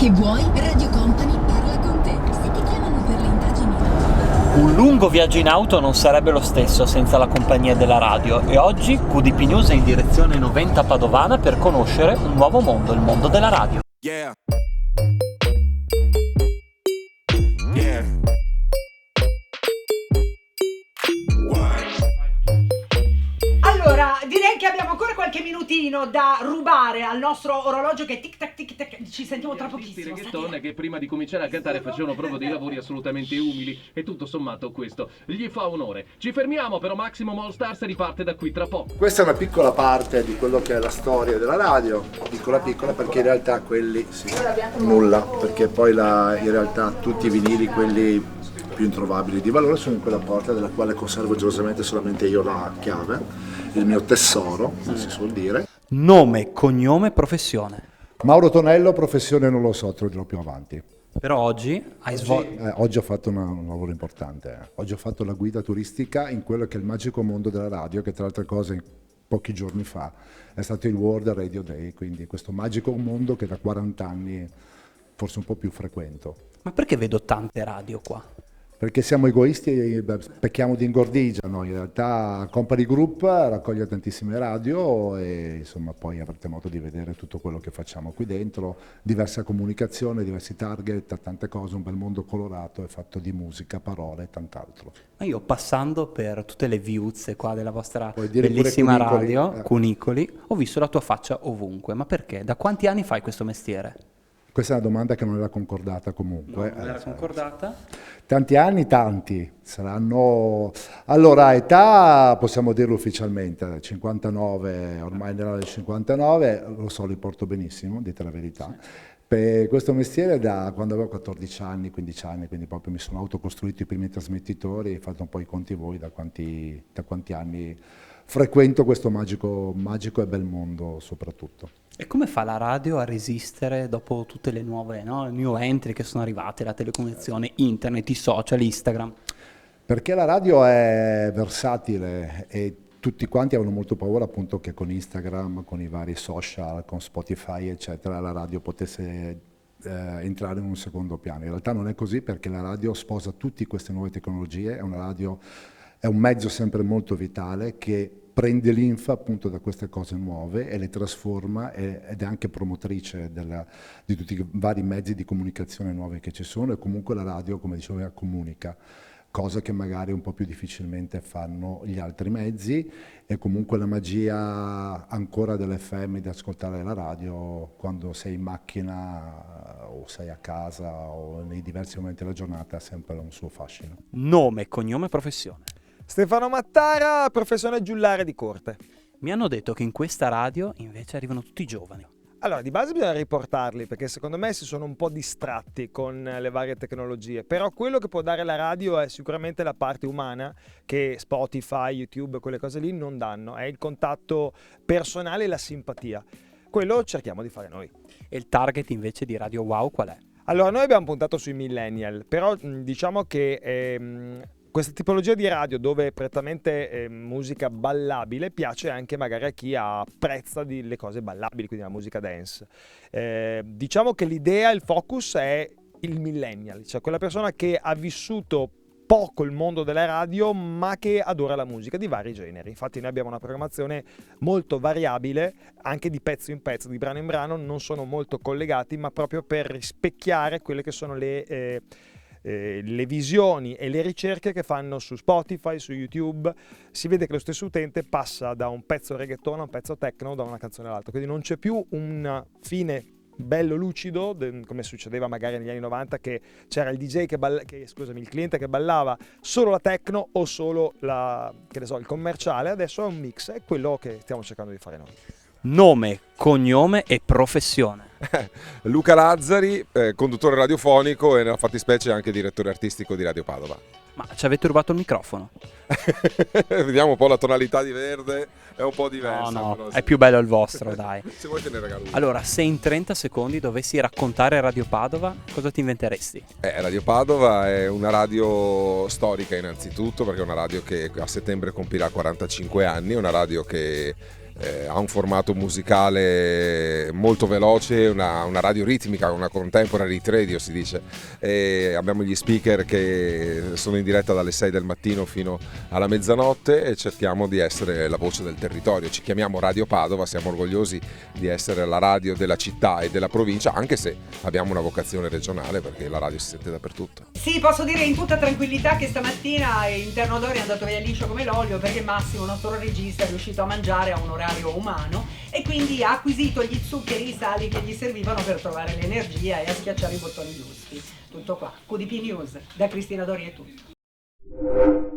Che vuoi? Radio Company parla con te. Se ti chiamano per le indagini... Un lungo viaggio in auto non sarebbe lo stesso senza la compagnia della radio e oggi QDP News è in direzione 90 Padovana per conoscere un nuovo mondo, il mondo della radio. Yeah. Yeah. Allora, direi che abbiamo ancora qualche minutino da rubare al nostro orologio che tic tac, ci sentiamo tra pochissimo. Reggaeton che prima di cominciare a cantare facevano proprio dei lavori assolutamente umili e tutto sommato questo gli fa onore. Ci fermiamo, però Maximum All Stars riparte da qui tra poco. Questa è una piccola parte di quello che è la storia della radio, piccola perché in realtà quelli sì, nulla, perché poi in realtà tutti i vinili, quelli più introvabili di valore, sono in quella porta della quale conservo gelosamente solamente io la chiave, il mio tesoro, si suol dire. Nome, cognome, professione. Mauro Tonello, professione non lo so, te lo dirò più avanti. Però oggi hai svolto... Oggi ho fatto un lavoro importante. Oggi ho fatto la guida turistica in quello che è il magico mondo della radio, che tra altre cose pochi giorni fa è stato il World Radio Day, quindi questo magico mondo che da 40 anni forse un po' più frequento. Ma perché vedo tante radio qua? Perché siamo egoisti e pecchiamo di ingordigia, no? In realtà Company Group raccoglie tantissime radio e insomma poi avrete modo di vedere tutto quello che facciamo qui dentro, diversa comunicazione, diversi target, tante cose, un bel mondo colorato, è fatto di musica, parole e tant'altro. Ma io passando per tutte le viuzze qua della vostra Puoi dire bellissima pure Cunicoli, radio, Cunicoli, ho visto la tua faccia ovunque, ma perché? Da quanti anni fai questo mestiere? Questa è una domanda che non era concordata comunque. Non era concordata? Tanti anni, tanti. Saranno... Allora, età possiamo dirlo ufficialmente, 59, ormai nell'anno del 59, lo so, li porto benissimo, dite la verità. Per questo mestiere da quando avevo 14 anni, 15 anni, quindi proprio mi sono autocostruito i primi trasmettitori, fate un po' i conti voi da quanti anni frequento questo magico e bel mondo soprattutto. E come fa la radio a resistere dopo tutte le nuove, no? New entry che sono arrivate, la telecomunicazione, internet, i social, Instagram? Perché la radio è versatile e tutti quanti avevano molto paura appunto che con Instagram, con i vari social, con Spotify eccetera, la radio potesse entrare in un secondo piano. In realtà non è così, perché la radio sposa tutte queste nuove tecnologie, è un mezzo sempre molto vitale che prende l'infa appunto da queste cose nuove e le trasforma ed è anche promotrice di tutti i vari mezzi di comunicazione nuovi che ci sono, e comunque la radio, come dicevo, comunica, cosa che magari un po' più difficilmente fanno gli altri mezzi, e comunque la magia ancora dell'FM di ascoltare la radio quando sei in macchina o sei a casa o nei diversi momenti della giornata ha sempre un suo fascino. Nome, cognome, professione. Stefano Mattara, professione giullare di corte. Mi hanno detto che in questa radio invece arrivano tutti i giovani. Allora, di base bisogna riportarli, perché secondo me si sono un po' distratti con le varie tecnologie, però quello che può dare la radio è sicuramente la parte umana che Spotify, YouTube, quelle cose lì non danno, è il contatto personale e la simpatia. Quello cerchiamo di fare noi. E il target invece di Radio Wow qual è? Allora, noi abbiamo puntato sui millennial, però diciamo che questa tipologia di radio dove prettamente musica ballabile piace anche magari a chi apprezza le cose ballabili, quindi la musica dance. Diciamo che l'idea, il focus è il millennial, cioè quella persona che ha vissuto poco il mondo della radio ma che adora la musica di vari generi. Infatti noi abbiamo una programmazione molto variabile, anche di pezzo in pezzo, di brano in brano, non sono molto collegati, ma proprio per rispecchiare quelle che sono le visioni e le ricerche che fanno su Spotify, su YouTube. Si vede che lo stesso utente passa da un pezzo reggaeton a un pezzo techno, da una canzone all'altra, quindi non c'è più un fine bello lucido come succedeva magari negli anni 90, che c'era il DJ il cliente che ballava solo la techno o solo il commerciale. Adesso è un mix, è quello che stiamo cercando di fare noi. Nome, cognome e professione. Luca Lazzari, conduttore radiofonico e nella fattispecie anche direttore artistico di Radio Padova. Ma ci avete rubato il microfono? Vediamo un po' la tonalità di verde, è un po' diversa. No, però, è sì. più bello il vostro, dai. Se vuoi te ne regalo uno. Allora, se in 30 secondi dovessi raccontare Radio Padova, cosa ti inventeresti? Radio Padova è una radio storica innanzitutto, perché è una radio che a settembre compirà 45 anni, è una radio che ha un formato musicale molto veloce, una radio ritmica, una contemporary radio si dice, e abbiamo gli speaker che sono in diretta dalle 6 del mattino fino alla mezzanotte e cerchiamo di essere la voce del territorio. Ci chiamiamo Radio Padova, siamo orgogliosi di essere la radio della città e della provincia, anche se abbiamo una vocazione regionale perché la radio si sente dappertutto. Sì, posso dire in tutta tranquillità che stamattina Interno d'Ori è andato via liscio come l'olio, perché Massimo, il nostro regista, è riuscito a mangiare a un orario umano e quindi ha acquisito gli zuccheri, i sali che gli servivano per trovare l'energia e a schiacciare i bottoni giusti. Tutto qua. QDP News, da Cristina Dori è tutto.